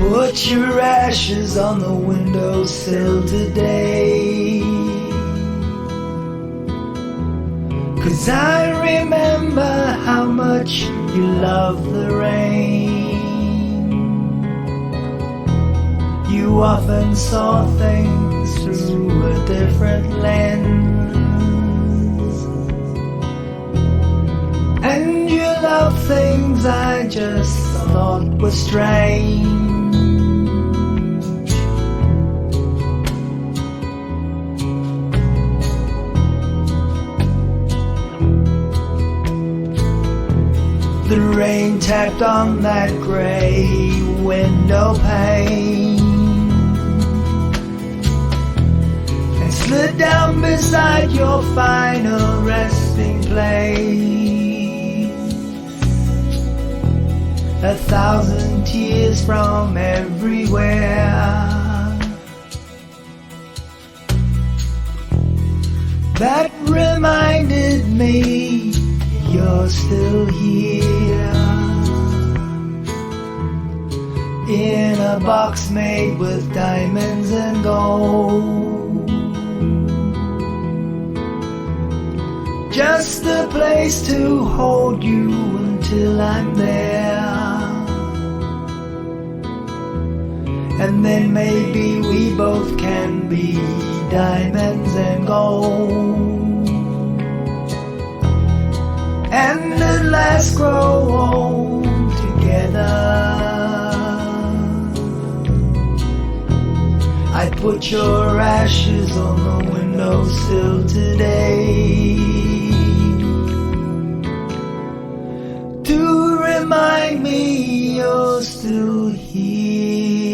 Put your ashes on the windowsill today, 'cause I remember how much you love the rain. You often saw things through a different lens, and you love things I just thought were strange. The rain tapped on that gray window pane and slid down beside your final resting place. 1,000 tears from everywhere that reminded me you're still here, in a box made with diamonds and gold. Just a place to hold you until I'm there, and then maybe we both can be diamonds and gold, and at last grow old together. I put your ashes on the windowsill today to remind me you're still here.